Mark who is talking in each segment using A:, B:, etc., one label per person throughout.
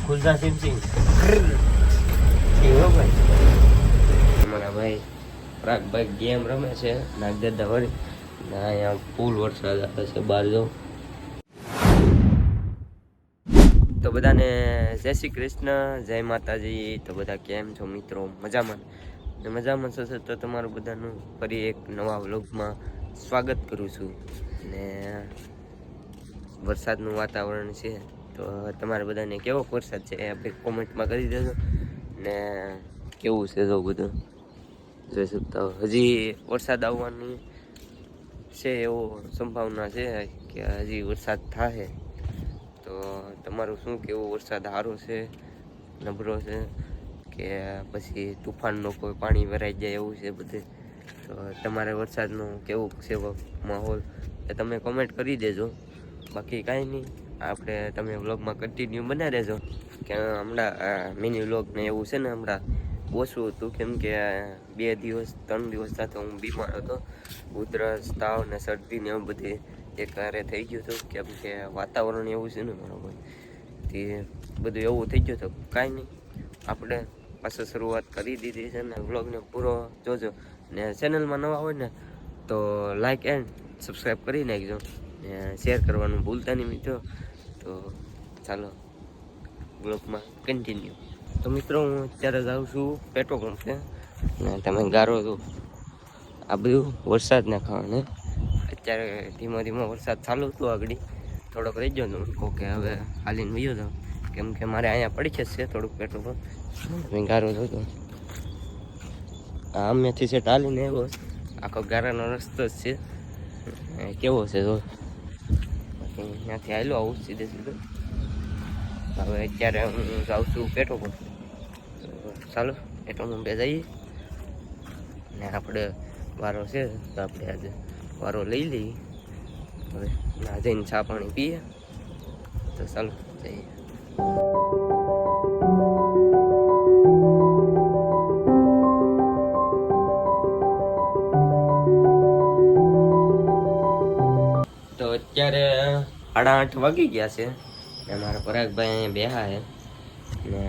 A: ખુલતા સિંગ એવો ભાઈ અમારા ભાઈ પરાગભાઈ ગેમ રમે છે નાગદાદા વળી ને અહીંયા ફૂલ વરસાદ આવે છે બહાર જો. તો બધાને જય શ્રી કૃષ્ણ, જય માતાજી. તો બધા કેમ છો મિત્રો? મજામાં ને મજામાં છો તો તમારું બધાનું ફરી એક નવા વ્લોગમાં સ્વાગત કરું છું. ને વરસાદનું વાતાવરણ છે તો તમારે બધાને કેવો વરસાદ છે એ આપણે કોમેન્ટમાં કરી દેજો ને કેવું છે જો બધું જોઈ શકતા હો. હજી વરસાદ આવવાની છે એવો સંભાવના છે કે હજી વરસાદ થાય. તો તમારું શું કેવું? વરસાદ સારો છે, નબળો છે કે પછી તુફાનનો કોઈ પાણી ભરાઈ જાય એવું છે બધે? તો તમારે વરસાદનું કેવું છે માહોલ એ તમે કોમેન્ટ કરી દેજો. બાકી કાંઈ નહીં, આપણે તમે વ્લોગમાં કન્ટિન્યુ બના રહેજો કે હમણાં મિની વ્લોગ ને એવું છે ને હમણાં ઓછું હતું કેમ કે 2 દિવસ 3 દિવસ સાથે હું બીમાર હતો. ઉધરસ, તાવ ને શરદી ને એવું બધી એકહારે થઈ ગયું હતું કેમ કે વાતાવરણ એવું છે ને બરાબર તે બધું એવું થઈ ગયું હતું. કાંઈ નહીં, આપણે પાછળ શરૂઆત કરી દીધી છે ને વ્લોગને પૂરો જોજો. ને ચેનલમાં નવા હોય ને તો લાઈક એન્ડ સબસ્ક્રાઈબ કરી નાખજો ને શેર કરવાનું ભૂલતા નહીં મિત્રો. તો ચાલો વ્લોગમાં કન્ટિન્યુ. તો મિત્રો હું અત્યારે જાઉં છું પેટ્રોલ પંપે ને તમે ગારો છો આ બધું વરસાદના કારણે. અત્યારે ધીમો ધીમો વરસાદ ચાલુ હતો, આગળ થોડોક રહી ગયો હતો કે હવે હાલીને વયો જાઉં કેમ કે મારે અહીંયા પડી છે થોડુંક પેટ્રોલ પંપ. મેં ગારો જોતો અમેથી સેટ હાલીને આવ્યો, આખો ગારાનો રસ્તો જ છે. કેવો છે જો ત્યાંથી હાલો આવું સીધે સીધું. હવે અત્યારે હું જાઉં છું પેટ્રોલ પંપ. ચાલો પેટ્રોલ પંપે જઈએ ને આપણે વારો છે તો આપણે આજે વારો લઈ લઈએ. હવે ના જઈને ચા પાણી પીએ. તો ચાલો જઈએ. તો અત્યારે 8:30 વાગી ગયા છે ને મારા પરાગભાઈ અહીંયા બેહા છે ને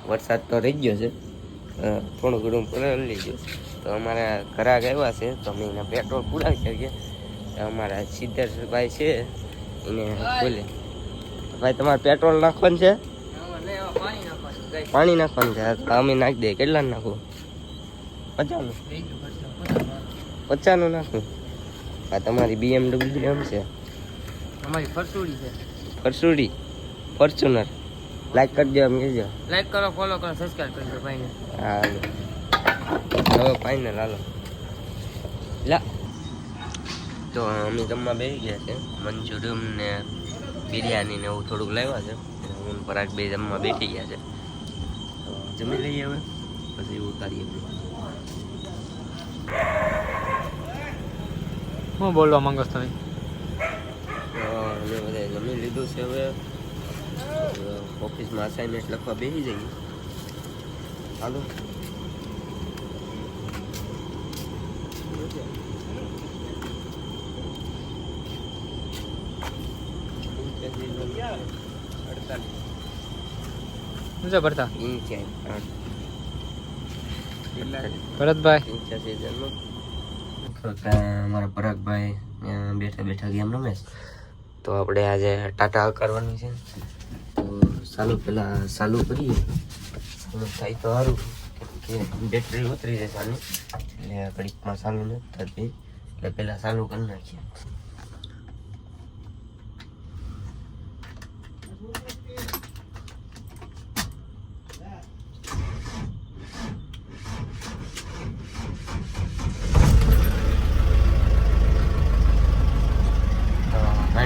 A: વરસાદ તો રહી ગયો છે, થોડું ઘણું પલળી લીધું. તો અમારા ઘરાક આવ્યા છે તો અમે એના પેટ્રોલ પુરાવી શકીએ. તો અમારા સિદ્ધાર્થભાઈ છે એને બોલે, ભાઈ તમારે પેટ્રોલ નાખવાનું છે? પાણી નાખવાનું છે તો અમે નાખી દઈએ. કેટલા નાખવું? 50 નાખવું? આ તમારી BMW એમ છે?
B: અમારી ફરસુડી છે.
A: ફરસુડી ફોર્ચ્યુનર. લાઈક કરજો, એમ કહેજો.
B: લાઈક કરો, ફોલો કરો, સબસ્ક્રાઇબ કરજો ભાઈને.
A: હા હવે ફાઇનલ હાલો લા. તો અમે જમવા બેસી ગયા છે. મંચુરિયમ ને બિરયાની ને એવું થોડુંક લાવ્યા છે. હું પરાગ બે જમવા બેઠી ગયા છે. તો જમી લઈએ હવે પછી ઉતારીએ.
B: હું બોલવા માંગો છો તમે?
A: અમે બધા જમી લીધું છે. હવે ઓફિસમાં અસાઇનમેન્ટ લખવા બેસી જઈએ. હાલો
B: ભરતા ભરતભાઈ
A: અમારા પરાગભાઈ બેઠા બેઠા ગેમ રમે. તો આપણે આજે ટાટા કરવાની છે તો ચાલુ પેલા ચાલુ કરીએ. થાય તો સારું કે બેટરી ઉતરી જાય ચાલુ એટલે ઘડીકમાં ચાલુ નથી થતી એટલે પેલા ચાલુ કરી નાખીએ.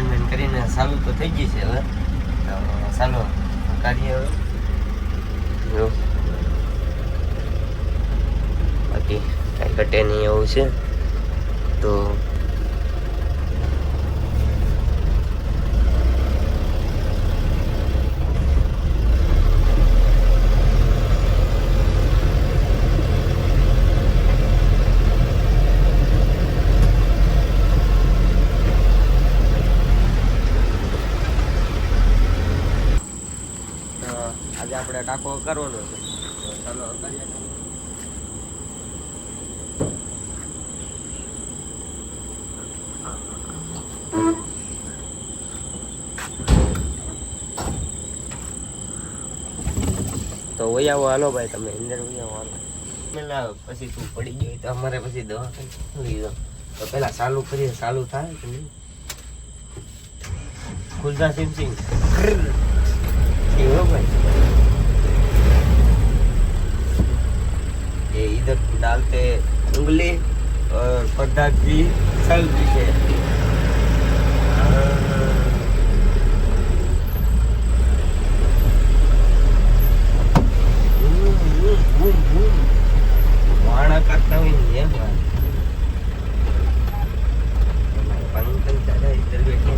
A: મેન્ટ કરીને ચાલુ તો થઈ ગઈ છે. હવે ચાલો કાઢીએ. હવે બાકી કાંઈ ઘટે નહીં એવું છે તો આપણે ટાંકો કરવાનો છે. તો ચાલો કરીએ. તો વહી આવો, હાલો ભાઈ, તમે અંદર વહી આવો, હાલો. પેલા પછી તું પડી ગયો તો અમારે પછી દવા તો પેલા ચાલુ કરીએ, ચાલુ થાય કે નહીં? खुलता सिम सिंह हो भाई, ये इधर डालते उंगली और पर्दा की चल पीछे. वाणा करता हुई है भाई, पंकज दादा इधर बैठे.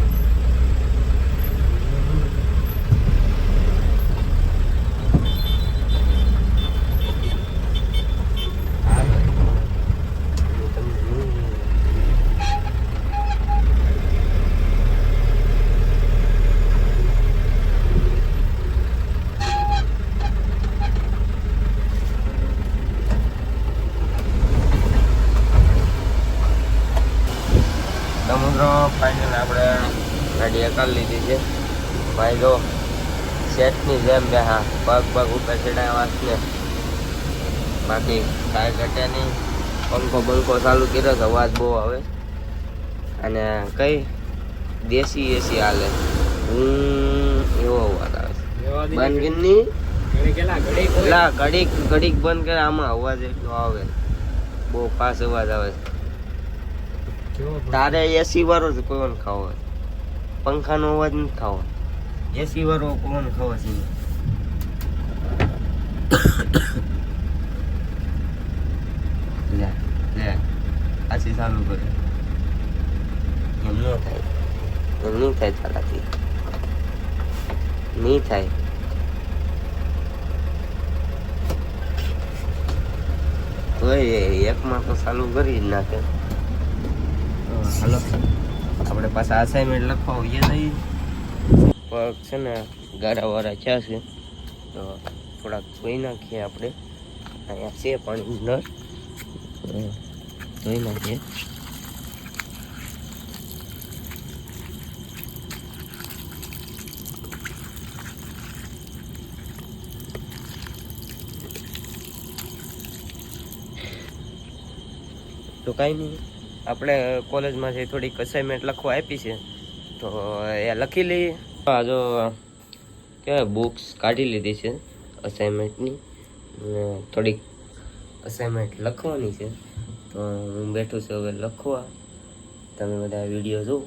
A: સમુદ્ર ફાઇનલ આપણે ગાડી એકાલ લીધી છે ભાઈ. જો સેટની જેમ બે હા પગ પગ ઉપર ચડાવ્યા વાસને, બાકી કાંઈ ઘટે નહીં. પંખો બંખો ચાલુ કર્યો તો અવાજ બહુ આવે. અને કઈ દેશી એસી હાલે એવો અવાજ આવે છે. બંધ ગીરની ઘડીક ઘડીક બંધ કરે, આમાં અવાજ એટલો આવે, બહુ ફાસ્ટ અવાજ આવે છે. તારે એસી વાળો જ પવન ખાવો, પંખાનો અવાજ નથી ખાવો, એસી વાળો પવન ખાવો છે. લે લે આછી ચાલુ કરે, એમ ન થાય, એમ નહીં થાય, તારાથી નહીં થાય. તો એકમાં તો ચાલુ કરી જ નાખે. હાલો આપણે પાછા અસાઇનમેન્ટ લખવા હોઈએ નહીં. પગ છે ને ગાડાવાળા થયા છે તો થોડાક ધોઈ નાખીએ આપણે. અહીંયા છે પાણી નળ, ધોઈ નાખીએ. તો કાંઈ નહીં, આપણે કોલેજમાંથી થોડીક અસાઇનમેન્ટ લખવા આપી છે તો એ લખી લઈએ. આ જો કે બુક્સ કાઢી લીધી છે અસાઇનમેન્ટની, થોડીક અસાઇનમેન્ટ લખવાની છે. તો હું બેઠું છું હવે લખવા. તમે બધા વિડીયો જુઓ.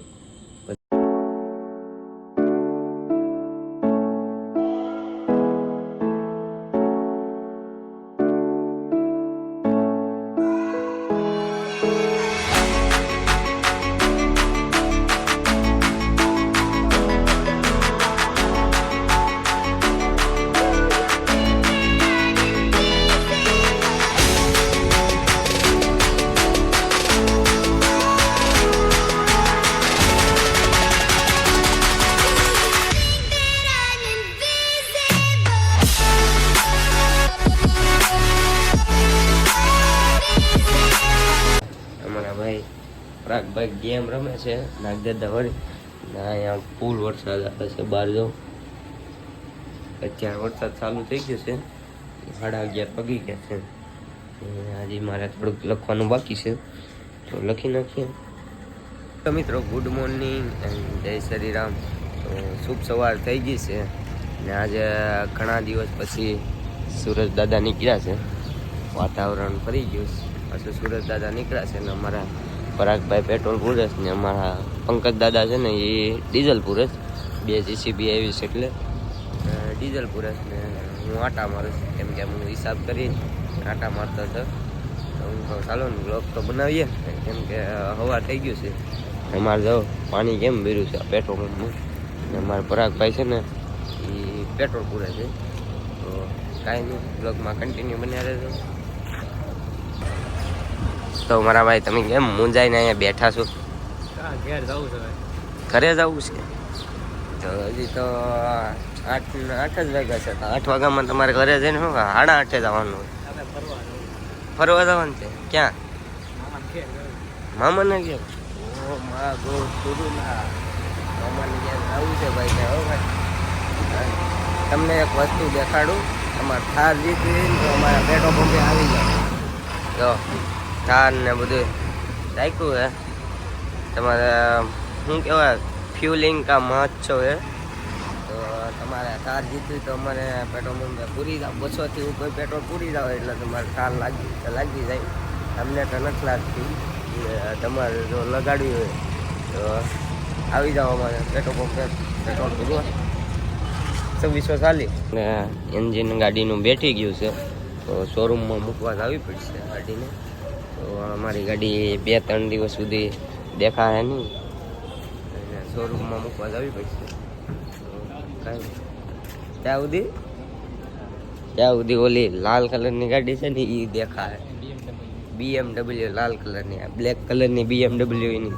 A: પરાગભાઈ ગેમ રમે છે નાગદાદા વળી. અહીંયા ફૂલ વરસાદ આવે છે, બહાર જાઉં. અત્યારે વરસાદ ચાલુ થઈ ગયો છે, 11:30 પગી ગયા છે. આજે મારે થોડુંક લખવાનું બાકી છે તો લખી નાખીએ. તો મિત્રો ગુડ મોર્નિંગ એન્ડ જય શ્રી રામ. તો શુભ સવાર થઈ ગઈ છે ને આજે ઘણા દિવસ પછી સુરજ દાદા નીકળ્યા છે. વાતાવરણ ફરી ગયું પાછું, સુરજ દાદા નીકળ્યા છે ને અમારા પરાગભાઈ પેટ્રોલ પૂરે છે ને અમારા પંકજ દાદા છે ને એ ડીઝલ પૂરે છે. 2 જીસીબી આવી છે એટલે ડીઝલ પૂરે છે ને હું આટા મારું છું, કેમ કે હું હિસાબ કરી આટા મારતો હતો. તો હું કહું ચાલો ને બ્લોગ તો બનાવીએ, કેમ કે હવા થઈ ગયું છે. અમારે જો પાણી કેમ ભર્યું છે પેટ્રોલ પંપનું, ને અમારા પરાગભાઈ છે ને એ પેટ્રોલ પૂરે છે. તો કાંઈ નહીં, બ્લોગમાં કન્ટિન્યુ બન્યા રહેજો. તો મારા ભાઈ તમે કેમ મૂંઝાઈને અહીંયા બેઠા છો?
B: ઘેર જવું છે,
A: ઘરે જવું છે? તો હજી તો 8 જ વાગ્યા છે. તો 8 વાગ્યામાં તમારે ઘરે જઈને શું 8:30 જવાનું હોય? ફરવા જવાનું છે? ક્યાં? મામાને ઘેર? ઓ મા ગો થોડું ના મામાને ઘેર આવું છે ભાઈ કે હો ભાઈ. તમને એક વસ્તુ દેખાડું. તમારે થાર જીતી તો અમારા પેટ્રોલ પંપે આવી જાય. જો થાર ને બધું રાખ્યું હે. તમારે શું કહેવાય ફ્યુલિંગ કા મહોત્સવ હે. તો તમારે થાર જીતવી તો અમારે પેટ્રોલ પંપે પૂરી જાવ. 200થી ઉપર પેટ્રોલ પૂરી જાવ એટલે તમારે થાર લાગી જાય. અમને તો નથી લાગતી. તમારે જો લગાડવી હોય તો આવી જાઓ અમારે પેટ્રોલ પંપે પેટ્રોલ પૂરવા. 2640 ને એન્જિન ગાડીનું બેઠી ગયું છે તો શોરૂમમાં મૂકવા આવી પડશે ગાડીને. તો અમારી ગાડી 2-3 દિવસ સુધી દેખાય નહીં અને શોરૂમમાં મૂકવા આવી પડશે. તો કાંઈ ત્યાં સુધી ઓલી લાલ કલરની ગાડી છે ને એ દેખાય. BMW લાલ કલરની, બ્લેક કલરની BMW એની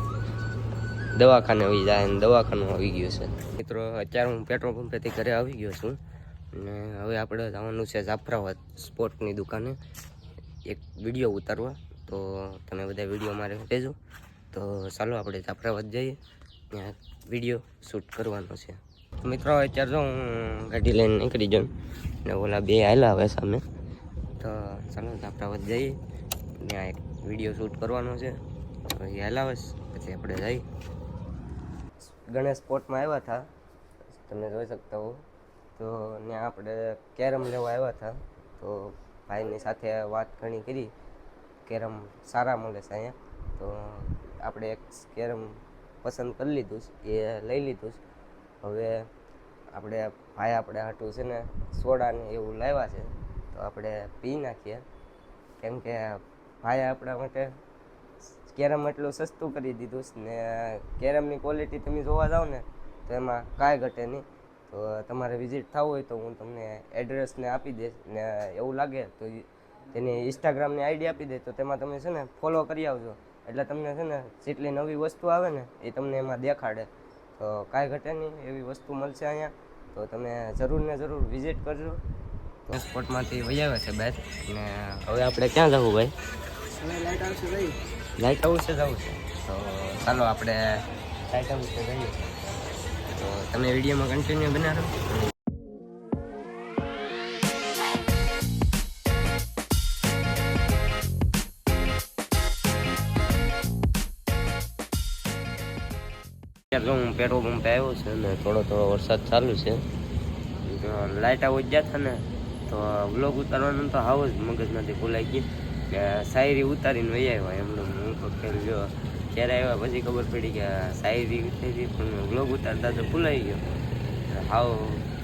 A: દવાખાને આવી જાય ને દવાખાનું આવી ગયું છે. મિત્રો અત્યારે હું પેટ્રોલ પંપેથી ઘરે આવી ગયો છું અને હવે આપણે જવાનું છે જાફરાબાદ સ્પોર્ટની દુકાને એક વિડીયો ઉતારવા. તો તમે બધા વિડીયો મારે કહેજો. તો ચાલો આપણે જાફરાબાદ જઈએ, ત્યાં વિડીયો શૂટ કરવાનો છે. મિત્રો અત્યારે જો હું ગાડી લઈને નીકળી જાઉં ને ઓલા બે આવેલા હવે સામે. તો ચાલો જાફરાબાદ જઈએ, ત્યાં એક વિડીયો શૂટ કરવાનો છે. તો એ હલાવશ પછી આપણે જઈએ. ગણેશ સ્પોર્ટમાં આવ્યા હતા, તમે જોઈ શકતા હો. તો ત્યાં આપણે કેરમ લેવા આવ્યા હતા. તો ભાઈની સાથે વાત ઘણી કરી. કેરમ સારા મળે છે અહીંયા. તો આપણે એક કેરમ પસંદ કરી લીધું છે, એ લઈ લીધું છે. હવે ભાઈ આપણે હાટું છે ને સોડાને એવું લાવ્યા છે તો આપણે પી નાખીએ. કેમ કે ભાઈ આપણા માટે કેરમ એટલું સસ્તું કરી દીધું છે ને કેરમની ક્વોલિટી તમે જોવા જાઓ ને તો એમાં કાંઈ ઘટે નહીં. તો તમારે વિઝિટ થવું હોય તો હું તમને એડ્રેસને આપી દઈશ ને એવું લાગે તો તેની ઇન્સ્ટાગ્રામની આઈડી આપી દે તો તેમાં તમે છે ને ફોલો કરી આવજો. એટલે તમને છે ને જેટલી નવી વસ્તુ આવે ને એ તમને એમાં દેખાડે. તો કાંઈ ઘટે નહીં એવી વસ્તુ મળશે અહીંયા. તો તમે જરૂર ને જરૂર વિઝિટ કરજો. તો સ્પોટમાંથી વહી આવે છે બહાર ને હવે આપણે ક્યાં જવું ભાઈ? લાઇટ હાઉસે જવું છે. તો ચાલો આપણે લાઇટ હાઉસે જઈએ. તો તમે વિડીયોમાં કન્ટિન્યુ બનાવો. હું પેટ્રોલ પંપે આવ્યો છે ને થોડો વરસાદ ચાલુ છે. તો લાઇટ હાઉસ ગયા હતા ને તો વ્લોગ ઉતારવાનું તો હાવ જ મગજમાંથી ભૂલાઈ ગઈ કે શાયરી ઉતારીને વહી આવ્યા. એમનું હું તો ખેલ જો ત્યારે આવ્યા પછી ખબર પડી કે શાયરી થઈ પણ વ્લોગ ઉતારતા તો ભૂલાઈ ગયો. હાવ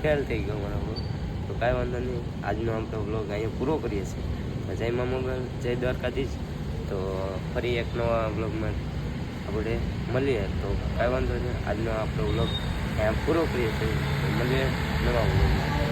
A: ફેલ થઈ ગયો બરાબર. તો કાંઈ વાંધો નહીં, આજનો આપણો વ્લોગ અહીંયા પૂરો કરીએ છીએ. જય મા મોગલ, જય દ્વારકાધીશ. તો ફરી એક નવા વ્લોગમાં આપણે મળીએ. તો કાંઈ વાંધો નહીં, આજનો આપણો વ્લોગ અહીંયા પૂરો કરીએ છીએ. મળીએ નવા વ્લોગમાં.